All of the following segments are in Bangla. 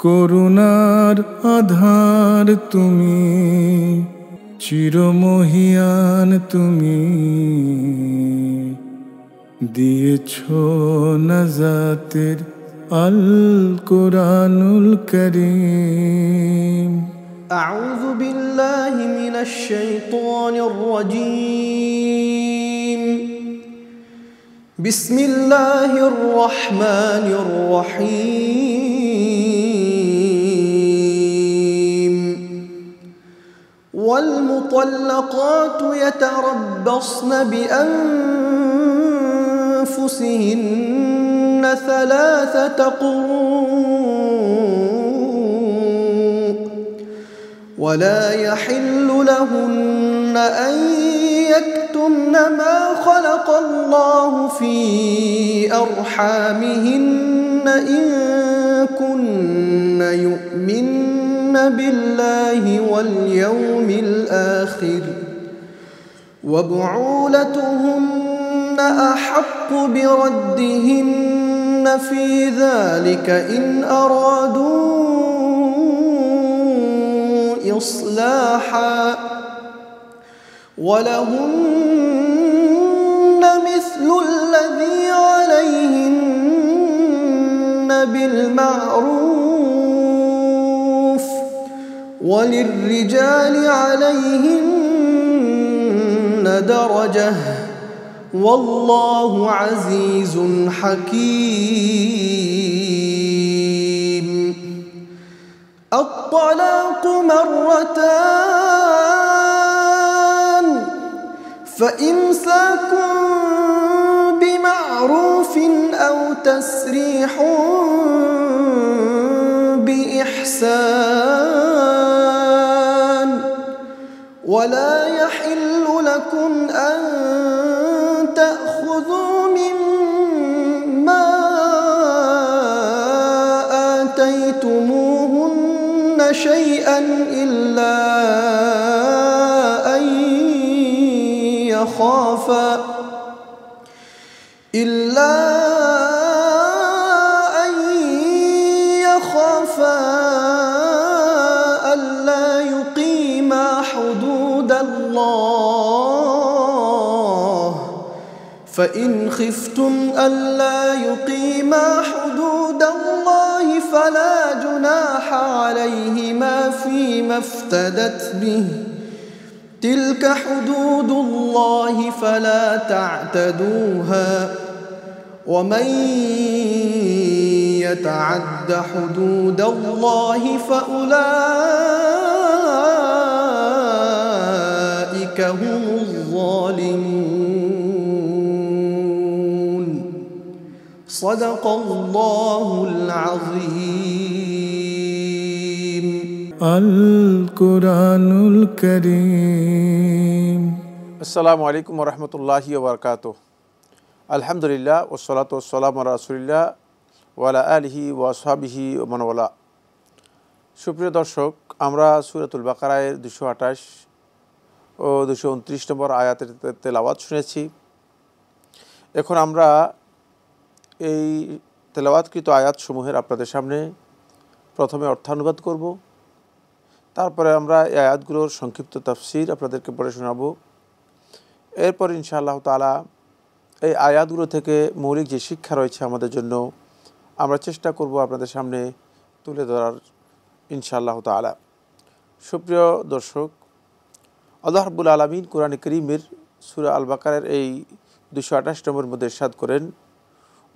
করুণার আধার তুমি, চিরমহিয়ান তুমি, দিয়েছ নাজাতের আল কোরআনুল করিম। আউযু বিল্লাহি মিনাশ শাইতানির রাজীম। বিসমিল্লাহির রহমানির রহিম। ওয়াল মুতাল্লাকাতু ইয়াতারাব্বাসনা বিআনফুসিহিন্না সালাসাতা কুরু ولا يحل لهن أن يكتمن ما خلق الله في أرحامهن إن كن يؤمن بالله واليوم الآخر وبعولتهن أحق بردهن في ذلك إن أرادوا إصلاحا ولهن مثل الذي عليهن بالمعروف وللرجال عليهن درجة والله عزيز حكيم. الطلاق مرتان فإمساك بمعروف أو تسريح بإحسان ولا يحل لكم أن تأخذوا مما آتيتموهن شيئا إلا أن يخافا ألا يقيما حدود الله فإن خفتم ألا يقيما حدود الله فلا جناح عليهما فيما افتدت به تلك حدود الله فلا تعتدوها ومن يتعد حدود الله فأولئك هم الظالمون. صدق الله العظيم. আল কোরআনুল করিম। আসসালামু আলাইকুম ওয়া রাহমাতুল্লাহি ওয়া বারাকাতুহু। আলহামদুলিল্লাহ ওয়াসসালাতু ওয়াসসালামু আলা রাসূলিল্লাহ ওয়া আলা আলিহি ওয়া আসহাবিহি ওয়া মান ওয়ালা। সুপ্রিয় দর্শক, আমরা সূরাতুল বাকারার 228 ও 229 নম্বর আয়াতের তেলাওয়াত শুনেছি। এখন আমরা এই তেলাওয়াতকৃত আয়াতসমূহের আপনাদের সামনে প্রথমে অর্থানুবাদ করব, তারপরে আমরা এই আয়াতগুলোর সংক্ষিপ্ত তাফসীর আপনাদেরকে পড়ে শোনাব। এরপর ইনশাআল্লাহ তাআলা এই আয়াতগুলো থেকে মৌলিক যে শিক্ষা রয়েছে আমাদের জন্য আমরা চেষ্টা করব আপনাদের সামনে তুলে ধরার ইনশাআল্লাহ তাআলা। সুপ্রিয় দর্শক, আল্লাহ রাব্বুল আলামিন কোরআন কারীমের সূরা আল বাকারার এই 228 নম্বরের মধ্যে ইরশাদ করেন,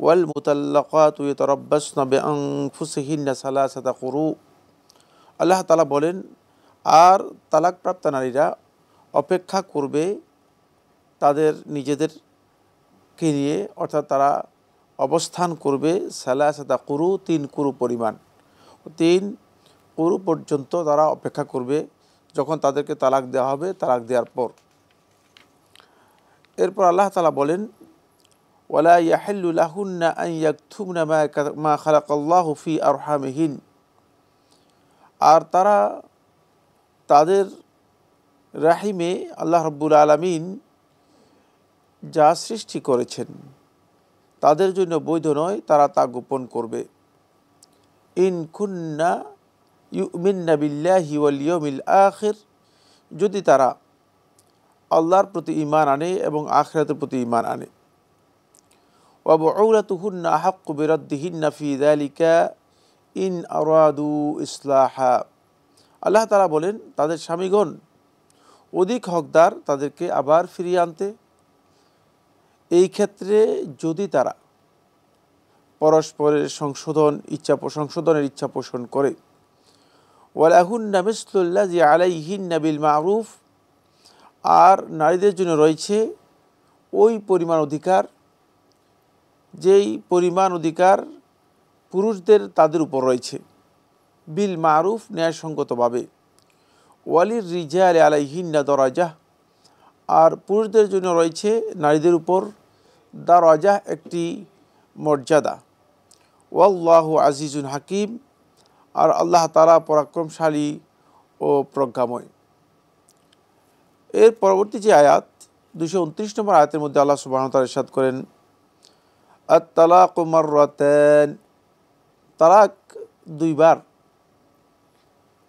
ওয়াল মুতাল্লাকাতু ইয়াতারাব্বাসনা বিআনফুসিহিন্না সালাসাতা কুরু। আল্লাহ তাআলা বলেন, আর তালাকপ্রাপ্ত নারীরা অপেক্ষা করবে তাদের নিজেদেরকে নিয়ে, অর্থাৎ তারা অবস্থান করবে সালাসাতা কুরু, 3 কুরু পরিমাণ, 3 কুরু পর্যন্ত তারা অপেক্ষা করবে যখন তাদেরকে তালাক দেওয়া হবে, তালাক দেওয়ার পর। এরপর আল্লাহ তাআলা বলেন, ওয়ালা ইয়াহিল্লু লাহুন্না আন ইয়াকতুমনা মা খালাকাল্লাহু ফি আরহামিহিন। আর তারা তাদের রাহিমে আল্লাহ রাব্বুল আলামিন যা সৃষ্টি করেছেন তাদের জন্য বৈধ নয়, তারা তা গোপন করবে। ইন কুন্না ইউমিন্না বিল্লাহি ওয়াল ইয়াউমিল আখির, যদি তারা আল্লাহর প্রতি ঈমান আনে এবং আখিরাতের প্রতি ঈমান আনে। ওয়া বুউলাতুহুন্না আহাক্কু বিরাদ্দিহিন্না ফি যালিকা ইন আরাদু ইসলাহা। আল্লাহ তাআলা বলেন, তাদের স্বামীগণ অধিক হকদার তাদেরকে আবার ফিরিয়ে আনতে, এই ক্ষেত্রে যদি তারা পরস্পরের সংশোধনের ইচ্ছা পোষণ করে। ওয়ালাহুন্না মিসলুল্লাযী আলাইহিন্না বিল মা'রুফ, আর নারীদের জন্য রয়েছে ওই পরিমাণ অধিকার যেই পরিমাণ অধিকার পুরুষদের তাদের উপর রয়েছে, বিল মা'রুফ ন্যায়সঙ্গতভাবে। ওয়ালির রিজালি আলাইহিন্না দরাজাহ, আর পুরুষদের জন্য রয়েছে নারীদের উপর দরাজাহ একটি মর্যাদা। ওয়াল্লাহু আজিজুন হাকিম, আর আল্লাহ তাআলা পরাক্রমশালী ও প্রজ্ঞাময়। এর পরবর্তী যে আয়াত 229 নম্বর আয়াতের মধ্যে আল্লাহ সুবহানাহু ওয়া তাআলা ইরশাদ করেন, আত-তালাকু মাররাতান, তালাক দুইবার,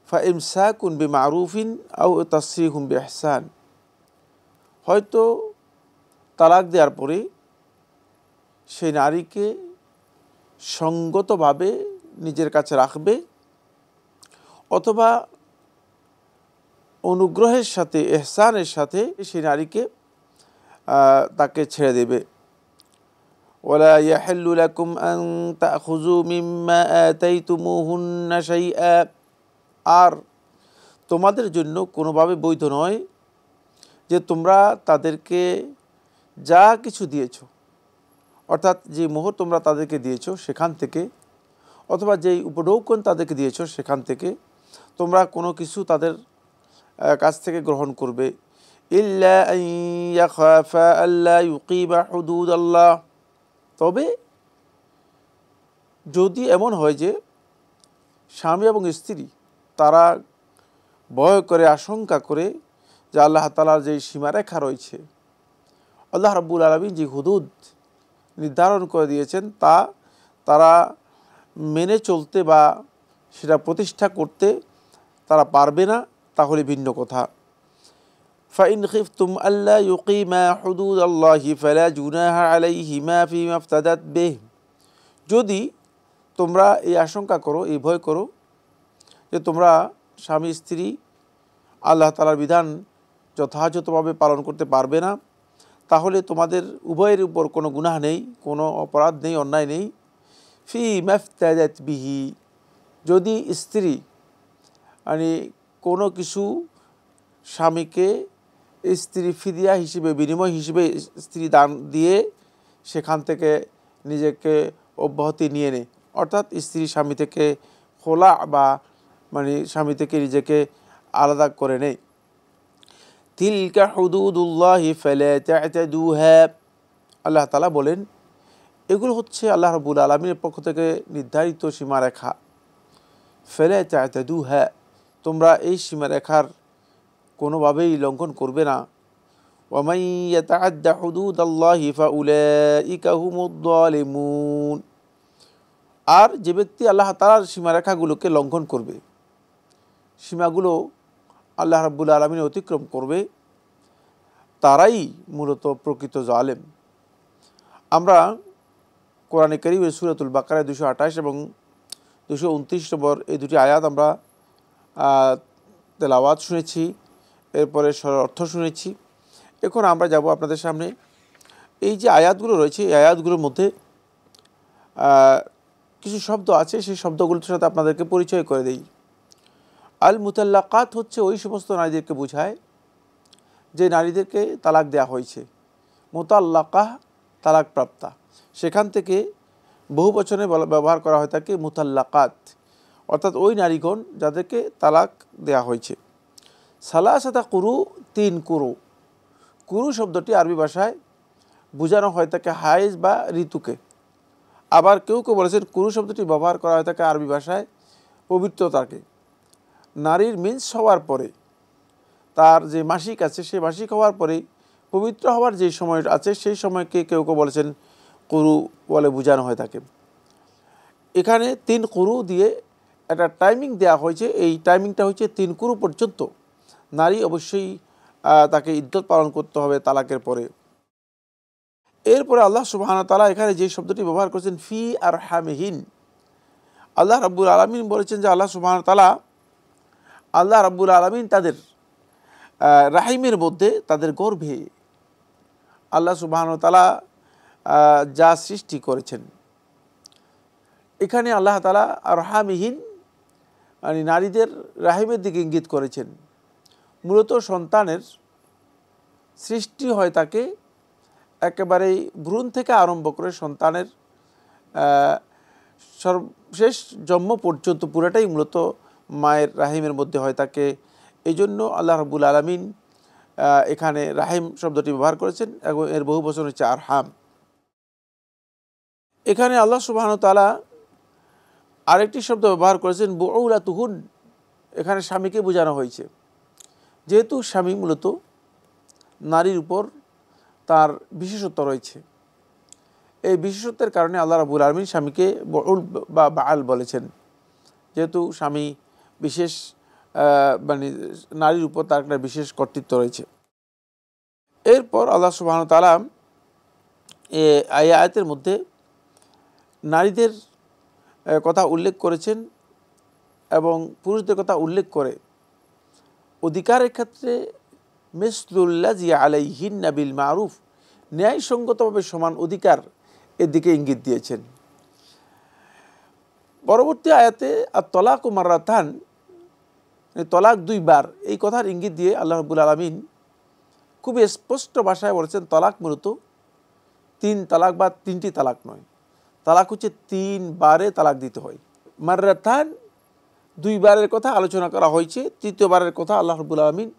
ফাইমসাকুন বিমা'রুফিন আও তাসরিহুম বিইহসান, হয়তো তালাক দেওয়ার পরে সেই নারীকে সঙ্গতভাবে নিজের কাছে রাখবে অথবা অনুগ্রহের সাথে, ইহসানের সাথে সেই নারীকে তাকে ছেড়ে দেবে। ওয়ালা ইয়াহিল্লু লাকুম আন তা'খুযু মিম্মা আতাইতুমুহুন্না শাইআ, আর তোমাদের জন্য কোনোভাবে বৈধ নয় যে তোমরা তাদেরকে যা কিছু দিয়েছো, অর্থাৎ যে মোহর তোমরা তাদেরকে দিয়েছো সেখান থেকে, অথবা যেই উপঢৌকন তাদেরকে দিয়েছো সেখান থেকে তোমরা কোনো কিছু তাদের কাছ থেকে গ্রহণ করবে। ইল্লা আন ইয়াখাফা আল্লা ইউকিমা হুদুদাল্লাহ, তবে যদি এমন হয় যে স্বামী এবং স্ত্রী তারা ভয় করে, আশঙ্কা করে যে আল্লাহ তাআলার যে সীমারেখা রয়েছে, আল্লাহ রাব্বুল আলামিন যে হুদুদ নির্ধারণ করে দিয়েছেন তা তারা মেনে চলতে বা সেটা প্রতিষ্ঠা করতে তারা পারবে না, তাহলে ভিন্ন কথা। ফাইন খিফতুম আল্লা ইউকিমা হুদুদাল্লাহি ফালা জুনাহা আলাইহিমা ফিমা ইফতাদাত বিহি, যদি তোমরা এই আশঙ্কা করো, এই ভয় করো যে তোমরা স্বামী স্ত্রী আল্লাহ তাআলার বিধান যথাযথভাবে পালন করতে পারবে না, তাহলে তোমাদের উভয়ের উপর কোনো গুনাহ নেই, কোনো অপরাধ নেই, অন্যায় নেই। ফিমা ইফতাদাত বিহি, যদি স্ত্রী কোনো কিছু স্বামীকে স্ত্রী ফিদিয়া হিসেবে, বিনিময় হিসেবে স্ত্রী দান দিয়ে সেখান থেকে নিজেকে অব্যাহতি নিয়ে নেয়, অর্থাৎ স্ত্রী স্বামী থেকে খোলা বা স্বামী থেকে নিজেকে আলাদা করে নেয়। তিলকা হুদুদুল্লাহি ফালা তা'তাদুহা, আল্লাহ তাআলা বলেন এগুলো হচ্ছে আল্লাহ রাব্বুল আলামিনের পক্ষ থেকে নির্ধারিত সীমারেখা। ফালা তা'তাদুহা, তোমরা এই সীমারেখার কোনোভাবেই লঙ্ঘন করবে না। ওয়া মান ইয়াতাআদ্দা হুদুদাল্লাহি ফাউলাইকা হুমুদ যালিমুন, আর যে ব্যক্তি আল্লাহ তাআলার সীমারেখাগুলোকে লঙ্ঘন করবে, সীমাগুলো আল্লাহ রাব্বুল আলামিন অতিক্রম করবে, তারাই মূলত প্রকৃত জালেম। আমরা কোরআনে কারীমের সূরাতুল বাকারায় 228 এবং 229 নম্বর এই দুটি আয়াত আমরা তেলাওয়াত শুনেছি, এরপরে অর্থ শুনেছি। এখন আমরা যাব আপনাদের সামনে এই যে আয়াতগুলো রয়েছে, এই আয়াতগুলোর মধ্যে কিছু শব্দ আছে, সেই শব্দগুলোর সাথে আপনাদেরকে পরিচয় করে দেই। আল মুতাল্লাকাত হচ্ছে ওই সমস্ত নারীদেরকে বোঝায় যে নারীদেরকে তালাক দেয়া হয়েছে। মুতাল্লাকাহ তালাক প্রাপ্তা, সেখান থেকে বহু বচনে ব্যবহার করা হয় থাকে মুতাল্লাকাত, অর্থাৎ ওই নারীগণ যাদেরকে তালাক দেয়া হয়েছে। সালাসাতা কুরু, 3 কুরু। কুরু শব্দটি আরবি ভাষায় বোঝানো হয় থাকে হায়েজ বা ঋতুকে। আবার কেউ কেউ বলেছেন কুরু শব্দটি ব্যবহার করা হয় থাকে আরবি ভাষায় পবিত্রতাকে। নারীর মেন্স হওয়ার পরে, তার যে মাসিক আছে সেই মাসিক হওয়ার পরে পবিত্র হওয়ার যে সময় আছে সেই সময়কে কেউ কেউ বলেছেন কুরু বলে বোঝানো হয় থাকে। এখানে 3 কুরু দিয়ে একটা টাইমিং দেওয়া হয়েছে। এই টাইমিংটা হচ্ছে 3 কুরু পর্যন্ত নারী অবশ্যই তাকে ইদ্যত পালন করতে হবে তালাকের পরে। এরপরে আল্লাহ সুবহানাহু ওয়া তাআলা এখানে যে শব্দটি ব্যবহার করেছেন ফি আরহামিহিন, আল্লাহ রাব্বুল আলামিন বলেছেন যে আল্লাহ রাব্বুল আলামিন তাদের রাহিমের মধ্যে, তাদের গর্ভে আল্লাহ সুবহানাহু ওয়া তাআলা যা সৃষ্টি করেছেন। এখানে আল্লাহ তাআলা আরহামিহিন মানে নারীদের রাহিমের দিকে ইঙ্গিত করেছেন। মূলত সন্তানের সৃষ্টি হয় তাকে একেবারেই ভ্রূণ থেকে আরম্ভ করে সন্তানের সর্বশেষ জন্ম পর্যন্ত পুরোটাই মূলত মায়ের রাহিমের মধ্যে হয় থাকে। এই জন্য আল্লাহ রাব্বুল আলামিন এখানে রাহিম শব্দটি ব্যবহার করেছেন এবং এর বহু বচন হচ্ছে আরহাম। এখানে আল্লাহ সুবহানাহু ওয়া তাআলা আরেকটি শব্দ ব্যবহার করেছেন বুউলাতুহুন, এখানে স্বামীকে বোঝানো হয়েছে। যেহেতু স্বামী মূলত নারীর উপর তার বিশেষত্ব রয়েছে, এই বিশেষত্বের কারণে আল্লাহ রাব্বুল আলামিন স্বামীকে বুউল বা বাআল বলেছেন। যেহেতু স্বামী বিশেষ মানে নারীর উপর তার একটা বিশেষ কর্তৃত্ব রয়েছে। এরপর আল্লাহ সুবহানাহু ওয়া তাআলা এই আয়াতের মধ্যে নারীদের কথা উল্লেখ করেছেন এবং পুরুষদের কথা উল্লেখ করে অধিকারের ক্ষেত্রে মিসলুল্লাযী আলাইহিন্না বিল মারুফ, ন্যায়সঙ্গতভাবে সমান অধিকার এর দিকে ইঙ্গিত দিয়েছেন। পরবর্তী আয়াতে আত-তালাকু মাররাতান, তলাক 2 বার, এই কথার ইঙ্গিত দিয়ে আল্লাহ রাব্বুল আলামিন খুব স্পষ্ট ভাষায় বলেছেন তলাক মূলত 3 তালাক বা 3টি তালাক নয়, তালাক হচ্ছে 3 বারে তালাক দিতে হয়। মাররাতান 2 বারের কথা আলোচনা করা হয়েছে, 3য় বারের কথা আল্লাহ রাব্বুল আলামিন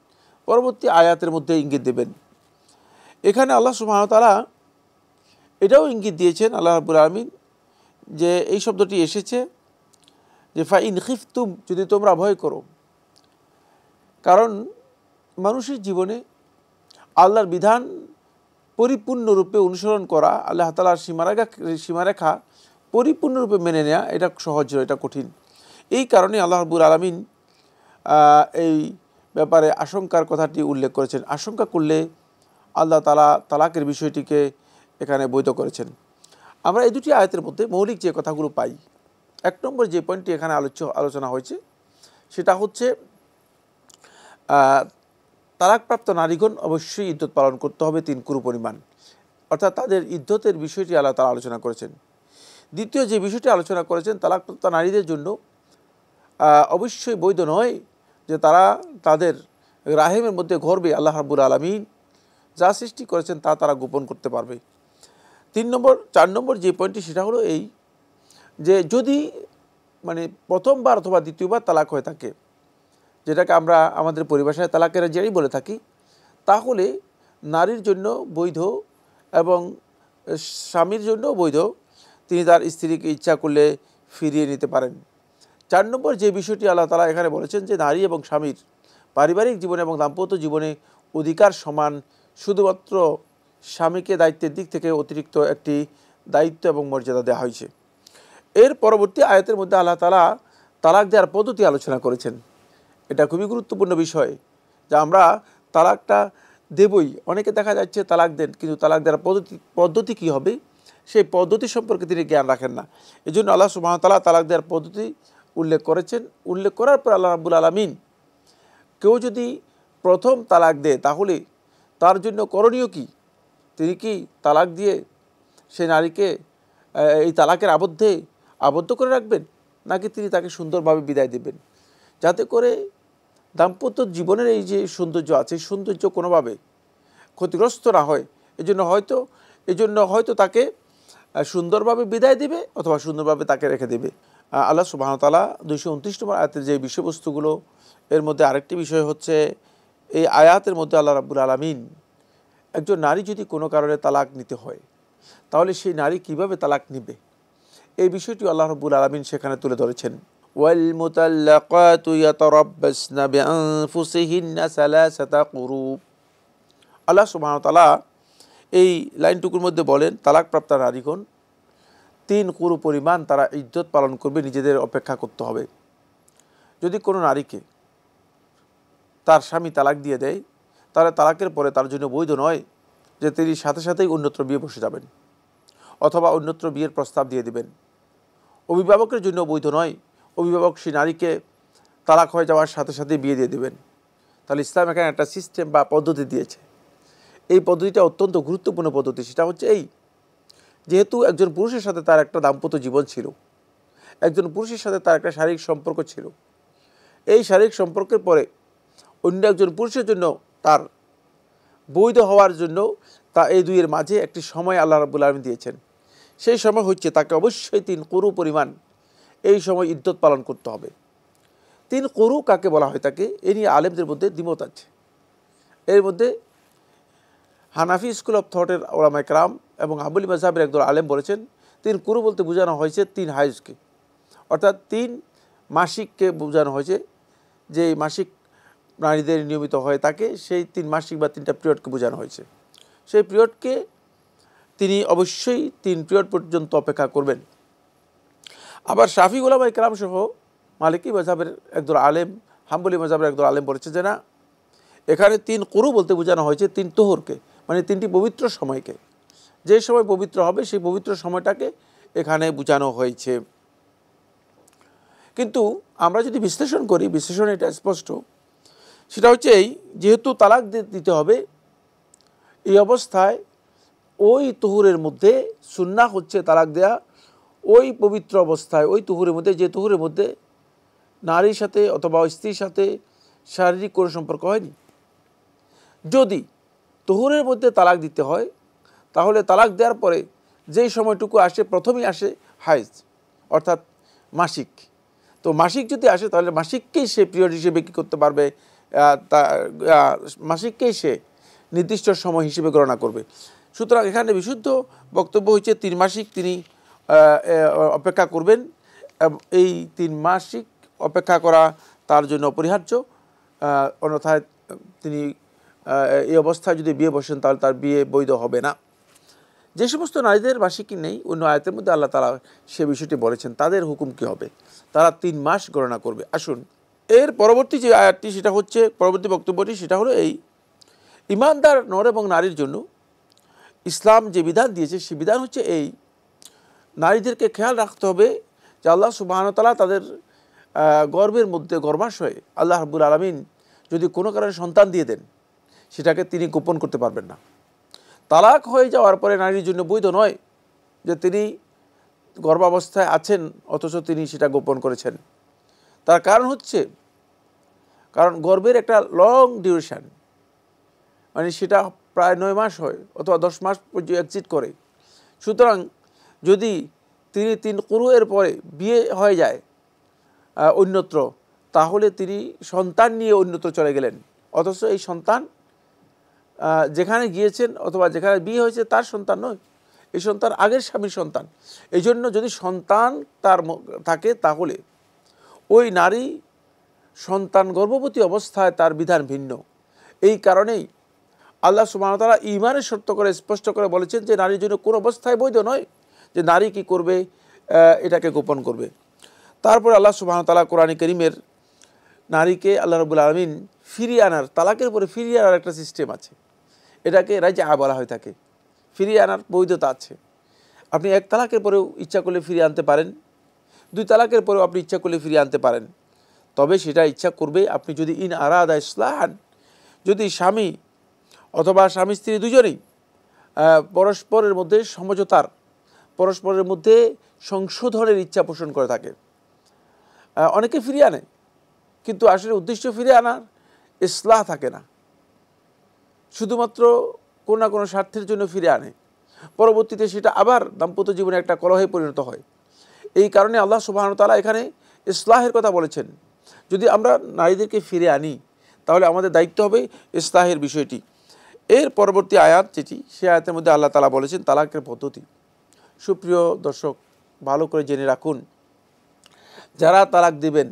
পরবর্তী আয়াতের মধ্যে ইঙ্গিত দেবেন। এখানে আল্লাহ সুবহানাহু ওয়া তাআলা এটাও ইঙ্গিত দিয়েছেন আল্লাহ রাব্বুল আলামিন যে এই শব্দটি এসেছে যে ফাইন খিফতুম, যদি তোমরা ভয় করো। কারণ মানুষের জীবনে আল্লাহর বিধান পরিপূর্ণরূপে অনুসরণ করা, আল্লাহ তাআলার সীমারেখা পরিপূর্ণরূপে মেনে নেওয়া এটা সহজ, এটা কঠিন। এই কারণে আল্লাহ রাব্বুল আলামিন এই ব্যাপারে আশঙ্কার কথাটি উল্লেখ করেছেন। আশঙ্কা করলে আল্লাহ তাআলা তালাকের বিষয়টিকে এখানে বৈধ করেছেন। আমরা এই দুটি আয়াতের মধ্যে মৌলিক যে কথাগুলো পাই, 1 নম্বর যে পয়েন্টটি এখানে আলোচনা হয়েছে সেটা হচ্ছে তালাকপ্রাপ্ত নারীগণ অবশ্যই ইদ্যত পালন করতে হবে 3 কুরু পরিমাণ, অর্থাৎ তাদের ইদ্যতের বিষয়টি আল্লাহ তাআলা আলোচনা করেছেন। দ্বিতীয় যে বিষয়টি আলোচনা করেছেন, তালাকপ্রাপ্ত নারীদের জন্য অবশ্যই বৈধ নয় যে তারা তাদের রাহিমের মধ্যে গর্ভে আল্লাহ রাব্বুল আলামিন যা সৃষ্টি করেছেন তা তারা গোপন করতে পারবে। 4 নম্বর যে পয়েন্টটি সেটা হলো এই যে যদি মানে প্রথমবার অথবা দ্বিতীয়বার তালাক হয়ে থাকে, যেটাকে আমরা আমাদের পরিভাষায় তালাকের জেরই বলে থাকি, তাহলে নারীর জন্য বৈধ এবং স্বামীর জন্য বৈধ, তিনি তার স্ত্রীকে ইচ্ছা করলে ফিরিয়ে নিতে পারেন। 4 নম্বর যে বিষয়টি আল্লাহ তাআলা এখানে বলেছেন যে নারী এবং স্বামীর পারিবারিক জীবনে এবং দাম্পত্য জীবনে অধিকার সমান, শুধুমাত্র স্বামীকে দায়িত্বের দিক থেকে অতিরিক্ত একটি দায়িত্ব এবং মর্যাদা দেওয়া হয়েছে। এর পরবর্তী আয়াতের মধ্যে আল্লাহ তাআলা তালাক দেওয়ার পদ্ধতি আলোচনা করেছেন। এটা খুবই গুরুত্বপূর্ণ বিষয় যে আমরা তালাকটা দেবই, অনেকে দেখা যাচ্ছে তালাক দেন কিন্তু তালাক দেওয়ার পদ্ধতি কী হবে সেই পদ্ধতি সম্পর্কে তিনি জ্ঞান রাখেন না। এই জন্য আল্লাহ সুবহানাহু ওয়া তাআলা তালাক দেওয়ার পদ্ধতি উল্লেখ করেছেন। উল্লেখ করার পর আল্লাহ রাব্বুল আলামিন কেউ যদি প্রথম তালাক দেয় তাহলে তার জন্য করণীয় কী, তিনি কি তালাক দিয়ে সেই নারীকে এই তালাকের আবদ্ধ করে রাখবেন, নাকি তিনি তাকে সুন্দরভাবে বিদায় দেবেন, যাতে করে দাম্পত্য জীবনের এই যে সৌন্দর্য আছে সৌন্দর্য কোনোভাবে ক্ষতিগ্রস্ত না হয়। এজন্য হয়তো তাকে সুন্দরভাবে বিদায় দেবে অথবা সুন্দরভাবে তাকে রেখে দেবে। আল্লাহ সুবহানাহু ওয়া তাআলা 229 নম্বর আয়াতের যে বিষয়বস্তুগুলো, এর মধ্যে আরেকটি বিষয় হচ্ছে এই আয়াতের মধ্যে আল্লাহ রাব্বুল আলামিন একজন নারী যদি কোনো কারণে তালাক নিতে হয় তাহলে সেই নারী কিভাবে তালাক নেবে এই বিষয়টি আল্লাহ রাব্বুল আলামিন সেখানে তুলে ধরেছেন। ওয়াল মুতাল্লাকাতু ইয়াতারাব্বাসনা বিআনফুসিহিন্না সালাসাতা কুরু। আল্লাহ সুবহানাহু ওয়া তাআলা এই লাইনটুকুর মধ্যে বলেন তালাকপ্রাপ্ত নারীগণ 3 কুরু পরিমাণ তারা ইদ্যত পালন করবে, নিজেদের অপেক্ষা করতে হবে। যদি কোনো নারীকে তার স্বামী তালাক দিয়ে দেয়, তাহলে তালাকের পরে তার জন্য বৈধ নয় যে তিনি সাথে সাথেই অন্যত্র বিয়ে বসে যাবেন অথবা অন্যত্র বিয়ের প্রস্তাব দিয়ে দিবেন। অভিভাবকের জন্য বৈধ নয় অভিভাবক সেই নারীকে তালাক হয়ে যাওয়ার সাথে সাথে বিয়ে দিয়ে দেবেন। তাহলে ইসলাম এখানে একটা সিস্টেম বা পদ্ধতি দিয়েছে। এই পদ্ধতিটা অত্যন্ত গুরুত্বপূর্ণ পদ্ধতি। সেটা হচ্ছে এই, যেহেতু একজন পুরুষের সাথে তার একটা দাম্পত্য জীবন ছিল, একজন পুরুষের সাথে তার একটা শারীরিক সম্পর্ক ছিল, এই শারীরিক সম্পর্কের পরে অন্য একজন পুরুষের জন্য তার বৈধ হওয়ার জন্য তা এই দুইয়ের মাঝে একটি সময় আল্লাহ রাব্বুল আলামিন দিয়েছেন। সেই সময় হচ্ছে তাকে অবশ্যই 3 কুরু পরিমাণ এই সময় ইদ্যত পালন করতে হবে। 3 কুরু কাকে বলা হয় তাকে, এ নিয়ে আলেমদের মধ্যে দ্বিমত আছে। এর মধ্যে হানাফি স্কুল অফ থটের ওলামায়ে কেরাম এবং হাম্বলি মাযহাবের একদল আলেম বলেছেন 3 কুরু বলতে বোঝানো হয়েছে 3 হাইজকে, অর্থাৎ 3 মাসিককে বোঝানো হয়েছে। যে মাসিক নারীদের নিয়মিত হয়ে থাকে সেই 3 মাসিক বা 3টা পিরিয়ডকে বোঝানো হয়েছে। সেই পিরিয়ডকে তিনি অবশ্যই 3 পিরিয়ড পর্যন্ত অপেক্ষা করবেন। আবার শাফি ওলামায়ে কেরাম সহ মালিকি মাযহাবের একদল আলেম, হাম্বলি মাযহাবের একদল আলেম বলেছে যে না, এখানে 3 কুরু বলতে বোঝানো হয়েছে 3 তোহরকে, মানে 3টি পবিত্র সময়কে। যে সময় পবিত্র হবে সেই পবিত্র সময়টাকে এখানে বোঝানো হয়েছে। কিন্তু আমরা যদি বিশ্লেষণ করি, বিশ্লেষণ এটা স্পষ্ট, সেটা হচ্ছে এই, যেহেতু তালাক দিতে হবে, এই অবস্থায় ওই তুহুরের মধ্যে সুন্নাহ হচ্ছে তালাক দেয়া ওই পবিত্র অবস্থায়, ওই তুহুরের মধ্যে, যে তুহুরের মধ্যে নারীর সাথে অথবা স্ত্রীর সাথে শারীরিক কোনো সম্পর্ক হয়নি। যদি তুহুরের মধ্যে তালাক দিতে হয় তাহলে তালাক দেওয়ার পরে যেই সময়টুকু আসে প্রথমেই আসে হাইজ, অর্থাৎ মাসিক। তো মাসিক যদি আসে তাহলে মাসিককেই সে পিরিয়ড হিসেবে কী করতে পারবে, মাসিককেই সে নির্দিষ্ট সময় হিসেবে গণনা করবে। সুতরাং এখানে বিশুদ্ধ বক্তব্য হচ্ছে 3 মাসিক তিনি অপেক্ষা করবেন। এই 3 মাসিক অপেক্ষা করা তার জন্য অপরিহার্য, অন্যথায় তিনি এই অবস্থায় যদি বিয়ে বসেন তাহলে তার বিয়ে বৈধ হবে না। যে সমস্ত নারীদের মাসিক নেই, অন্য আয়াতের মধ্যে আল্লাহ তাআলা সে বিষয়টি বলেছেন, তাদের হুকুম কী হবে, তারা 3 মাস গণনা করবে। আসুন, এর পরবর্তী যে আয়াতটি সেটা হচ্ছে, পরবর্তী বক্তব্যটি সেটা হলো এই, ইমানদার নর এবং নারীর জন্য ইসলাম যে বিধান দিয়েছে সে বিধান হচ্ছে এই, নারীদেরকে খেয়াল রাখতে হবে যে আল্লাহ সুবহানাহু ওয়া তাআলা তাদের গর্ভের মধ্যে, গর্ভাশয়ে আল্লাহ রাব্বুল আলামিন যদি কোনো কারণে সন্তান দিয়ে দেন সেটাকে তিনি গোপন করতে পারবেন না। তালাক হয়ে যাওয়ার পরে নারীর জন্য বৈধ নয় যে তিনি গর্ভাবস্থায় আছেন অথচ তিনি সেটা গোপন করেছেন। তার কারণ হচ্ছে, কারণ গর্ভের একটা লং ডিউরেশান, মানে সেটা প্রায় 9 মাস হয় অথবা 10 মাস পর্যন্ত এক্সিট করে। সুতরাং যদি তিনি 3 কুরু এর পরে বিয়ে হয়ে যায় অন্যত্র, তাহলে তিনি সন্তান নিয়ে অন্যত্র চলে গেলেন, অথচ এই সন্তান যেখানে গিয়েছেন অথবা যেখানে বিয়ে হয়েছে তার সন্তান নয়, এই সন্তান আগের স্বামীর সন্তান। এই জন্য যদি সন্তান তার থাকে তাহলে ওই নারী সন্তান গর্ভবতী অবস্থায় তার বিধান ভিন্ন। এই কারণেই আল্লাহ সুবহানাহু ওয়া তাআলা ঈমানের শর্ত করে স্পষ্ট করে বলেছেন যে নারীর জন্য কোনো অবস্থায় বৈধ নয় যে নারী কি করবে, এটাকে গোপন করবে। তারপর আল্লাহ সুবহানাহু ওয়া তাআলা কোরআনে কারীমের নারীকে আল্লাহ রাব্বুল আলামিন ফিরিয়ে আনার, তালাকের পরে ফিরিয়ে আনার একটা সিস্টেম আছে, এটাকে রাজা বলা হয়ে থাকে। ফিরিয়ে আনার বৈধতা আছে। আপনি 1 তালাকের পরেও ইচ্ছা করলে ফিরিয়ে আনতে পারেন, 2 তালাকের পরেও আপনি ইচ্ছা করলে ফিরিয়ে আনতে পারেন। তবে সেটা ইচ্ছা করবে আপনি যদি ইন আরাদা ইসলাহান, যদি স্বামী অথবা স্বামী স্ত্রী দুজনেই পরস্পরের মধ্যে সমঝোতার, পরস্পরের মধ্যে সংশোধনের ইচ্ছা পোষণ করে থাকে। অনেকে ফিরিয়ে আনে কিন্তু আসলে উদ্দেশ্য ফিরে আনার ইসলাহ থাকে না, শুধুমাত্র কোনো না কোনো স্বার্থের জন্য ফিরে আনে, পরবর্তীতে সেটা আবার দাম্পত্য জীবনে একটা কলহে পরিণত হয়। এই কারণে আল্লাহ সুবহানাহু ওয়া তাআলা এখানে ইসলাহের কথা বলেছেন। যদি আমরা নারীদেরকে ফিরে আনি তাহলে আমাদের দায়িত্ব হবে ইসলাহের বিষয়টি। এর পরবর্তী আয়াত যেটি, সে আয়াতের মধ্যে আল্লাহ তাআলা বলেছেন তালাকের পদ্ধতি। সুপ্রিয় দর্শক, ভালো করে জেনে রাখুন, যারা তালাক দিবেন,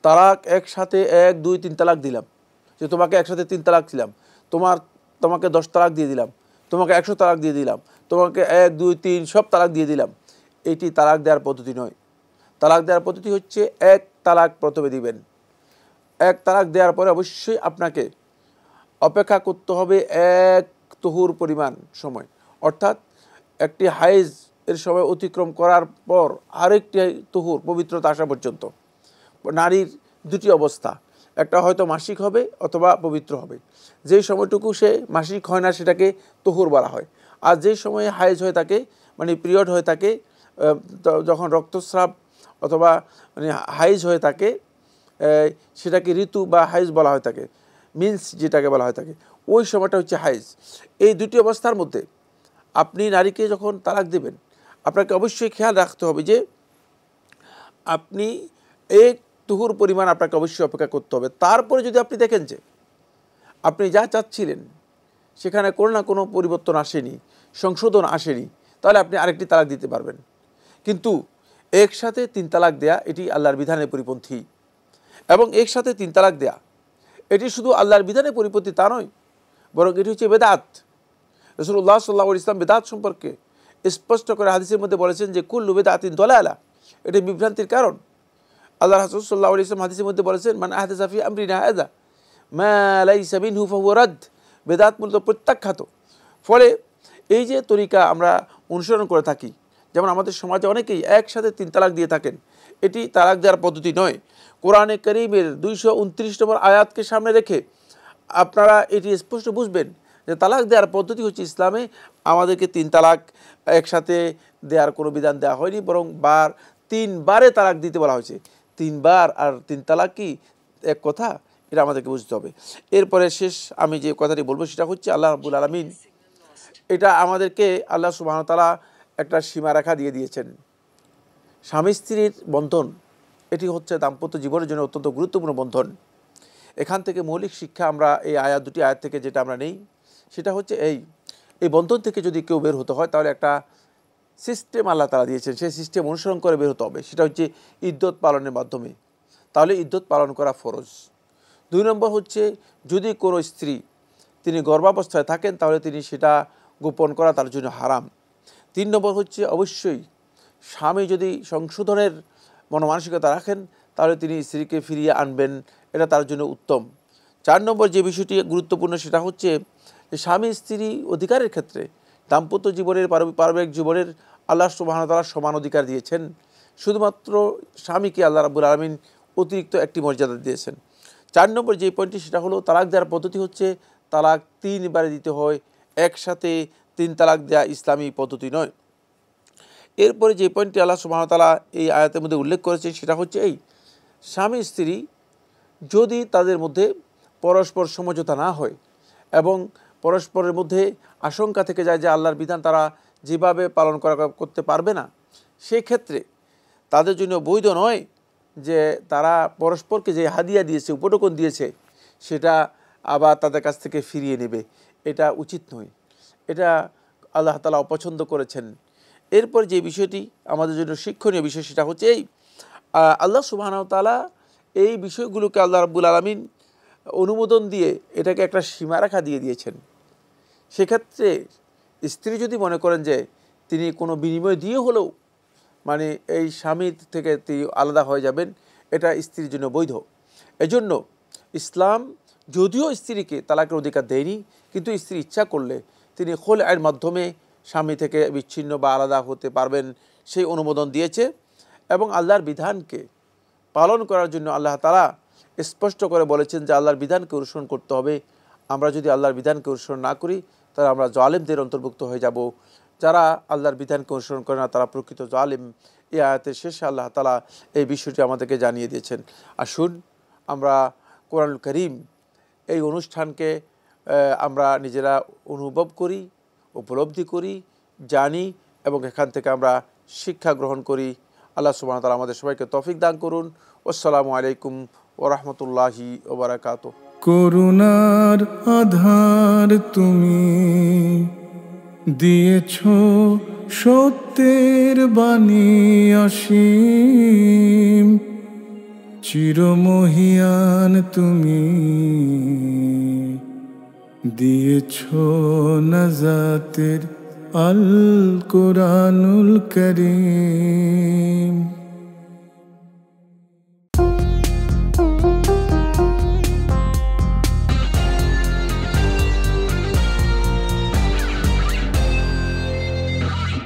তালাক একসাথে 1, 2, 3 তালাক দিলাম, যে তোমাকে একসাথে 3 তালাক দিলাম, তোমাকে 10 তালাক দিয়ে দিলাম, তোমাকে 100 তালাক দিয়ে দিলাম, তোমাকে 1, 2, 3 সব তালাক দিয়ে দিলাম, এটি তালাক দেওয়ার পদ্ধতি নয়। তালাক দেওয়ার পদ্ধতি হচ্ছে এক তালাক প্রথমে দিবেন, এক তালাক দেওয়ার পরে অবশ্যই আপনাকে অপেক্ষা করতে হবে এক তুহুর পরিমাণ সময়, অর্থাৎ একটি হাইজ এর সময় অতিক্রম করার পর আরেকটি তুহুর পবিত্রতা আসা পর্যন্ত নারীর দুটি অবস্থা, একটা হয়তো মাসিক হবে অথবা পবিত্র হবে। যেই সময়টুকু সে মাসিক হয় না সেটাকে তুহুর বলা হয়, আর যেই সময়ে হাইজ হয়ে থাকে মানে পিরিয়ড হয়ে থাকে, যখন রক্তস্রাব অথবা মানে হাইজ হয়ে থাকে সেটাকে ঋতু বা হাইজ বলা হয়ে থাকে, মিন্স যেটাকে বলা হয়ে থাকে, ওই সময়টা হচ্ছে হাইজ। এই দুটি অবস্থার মধ্যে আপনি নারীকে যখন তালাক দেবেন আপনাকে অবশ্যই খেয়াল রাখতে হবে যে আপনি এক তুহুর পরিমাণ আপনাকে অবশ্যই অপেক্ষা করতে হবে। তারপরে যদি আপনি দেখেন যে আপনি যা চাচ্ছিলেন সেখানে কোনো না কোনো পরিবর্তন আসেনি, সংশোধন আসেনি, তাহলে আপনি আরেকটি তালাক দিতে পারবেন। কিন্তু একসাথে 3 তালাক দেয়া এটি আল্লাহর বিধানের পরিপন্থী, এবং একসাথে 3 তালাক দেয়া এটি শুধু আল্লাহর বিধানের পরিপন্থী তা নয়, বরং এটি হচ্ছে বেদাত। রাসূলুল্লাহ সাল্লাল্লাহু আলাইহি ওয়াসাল্লাম বেদাত সম্পর্কে স্পষ্ট করে হাদিসের মধ্যে বলেছেন যে কুল্লু বেদাতিন দালালা, এটি বিভ্রান্তির কারণ। আল্লাহ রাসূল সাল্লাল্লাহু আলাইহি ওয়াসাল্লাম হাদিসের মধ্যে বলেছেন মান আহদাসা ফি আমরিনা হাযা মা লাইসা মিনহু ফাহুয়া রাদ, বেদাত মূলত প্রত্যাখ্যাত। ফলে এই যে তরিকা আমরা অনুসরণ করে থাকি, যেমন আমাদের সমাজে অনেকেই একসাথে 3 তালাক দিয়ে থাকেন, এটি তালাক দেওয়ার পদ্ধতি নয়। কোরআনে কারীমের 229 নম্বর আয়াতকে সামনে রেখে আপনারা এটি স্পষ্ট বুঝবেন যে তালাক দেওয়ার পদ্ধতি হচ্ছে ইসলামে আমাদেরকে 3 তালাক একসাথে দেওয়ার কোনো বিধান দেওয়া হয়নি, বরং 3 বারে তালাক দিতে বলা হয়েছে। 3 বার আর 3 তালাক কি এক কথা? এটা আমাদেরকে বুঝতে হবে। এরপরে শেষ আমি যে কথাটি বলবো সেটা হচ্ছে আল্লাহ রাব্বুল আলামিন এটা আমাদেরকে আল্লাহ সুবহানাহু ওয়া তাআলা একটা সীমারেখা দিয়ে দিয়েছেন। স্বামী স্ত্রীর বন্ধন এটি হচ্ছে দাম্পত্য জীবনের জন্য অত্যন্ত গুরুত্বপূর্ণ বন্ধন। এখান থেকে মৌলিক শিক্ষা আমরা এই দুটি আয়াত থেকে যেটা আমরা নেই সেটা হচ্ছে এই বন্ধন থেকে যদি কেউ বের হতে হয় তাহলে একটা সিস্টেম আল্লাহ তাআলা দিয়েছেন, সেই সিস্টেম অনুসরণ করে বের হতে হবে। সেটা হচ্ছে ইদ্যত পালনের মাধ্যমে, তাহলে ইদ্যত পালন করা ফরজ। 2 নম্বর হচ্ছে যদি কোনো স্ত্রী তিনি গর্ভাবস্থায় থাকেন তাহলে তিনি সেটা গোপন করা তার জন্য হারাম। 3 নম্বর হচ্ছে অবশ্যই স্বামী যদি সংশোধনের মনোমানসিকতা রাখেন তাহলে তিনি স্ত্রীকে ফিরিয়ে আনবেন, এটা তার জন্য উত্তম। 4 নম্বর যে বিষয়টি গুরুত্বপূর্ণ সেটা হচ্ছে যে স্বামী স্ত্রী অধিকারের ক্ষেত্রে দাম্পত্য জীবনের পারিবারিক জীবনের আল্লাহ সুবহানাহু ওয়া তাআলা সমান অধিকার দিয়েছেন, শুধুমাত্র স্বামীকে আল্লাহ রাব্বুল আলামিন অতিরিক্ত একটি মর্যাদা দিয়েছেন। 4 নম্বর যে পয়েন্টটি সেটা হলো তালাক দেওয়ার পদ্ধতি হচ্ছে তালাক 3 বারে দিতে হয়, একসাথে 3 তালাক দেওয়া ইসলামী পদ্ধতি নয়। এরপরে যে পয়েন্টটি আল্লাহ সুবহানাহু ওয়া তাআলা এই আয়াতের মধ্যে উল্লেখ করেছে সেটা হচ্ছে স্বামী স্ত্রী যদি তাদের মধ্যে পরস্পর সমঝোতা না হয় এবং পরস্পরের মধ্যে আশঙ্কা থেকে যায় যে আল্লাহর বিধান তারা যেভাবে পালন করতে পারবে না, সেই ক্ষেত্রে তাদের জন্য বৈধ নয় যে তারা পরস্পরকে যে হাদিয়া দিয়েছে, উপটোকন দিয়েছে, সেটা আবার তাদের কাছ থেকে ফিরিয়ে নেবে। এটা উচিত নয়, এটা আল্লাহ তাআলা অপছন্দ করেছেন। এরপর যে বিষয়টি আমাদের জন্য শিক্ষণীয় বিষয় সেটা হচ্ছে আল্লাহ সুবহানাহু ওয়া তাআলা এই বিষয়গুলোকে আল্লাহ রাব্বুল আলামিন অনুমোদন দিয়ে এটাকে একটা সীমারেখা দিয়ে দিয়েছেন। সেক্ষেত্রে স্ত্রী যদি মনে করেন যে তিনি কোনো বিনিময় দিয়ে হলেও মানে এই স্বামী থেকে তিনি আলাদা হয়ে যাবেন, এটা স্ত্রীর জন্য বৈধ। এজন্য ইসলাম যদিও স্ত্রীকে তালাকের অধিকার দেয়নি, কিন্তু স্ত্রী ইচ্ছা করলে তিনি খুলআর মাধ্যমে স্বামী থেকে বিচ্ছিন্ন বা আলাদা হতে পারবেন, সেই অনুমোদন দিয়েছে। এবং আল্লাহর বিধানকে পালন করার জন্য আল্লাহ তাআলা স্পষ্ট করে বলেছেন যে আল্লাহর বিধানকে অনুসরণ করতে হবে। আমরা যদি আল্লাহর বিধানকে অনুসরণ না করি তাহলে আমরা জালেমদের অন্তর্ভুক্ত হয়ে যাব। যারা আল্লাহর বিধানকে অনুসরণ করে না তারা প্রকৃত জালেম। এই আয়াতের শেষে আল্লাহ তাআলা এই বিষয়টি আমাদেরকে জানিয়ে দিয়েছেন। আসুন আমরা কোরআনুল কারীম এই অনুষ্ঠানকে আমরা নিজেরা অনুভব করি, উপলব্ধি করি, জানি এবং এখান থেকে আমরা শিক্ষা গ্রহণ করি। আল্লাহ সুবহানাহু ওয়া তাআলা আমাদের সবাইকে তৌফিক দান করুন। আসসালামু আলাইকুম ওয়া রাহমাতুল্লাহি ওয়া বারাকাতুহু। করুণার আধার তুমি দিয়েছ, সত্যের বাণী অসীম, চিরমহিয়ান তুমি দিয়েছ নাজাতের আল কোরআনুল করিম।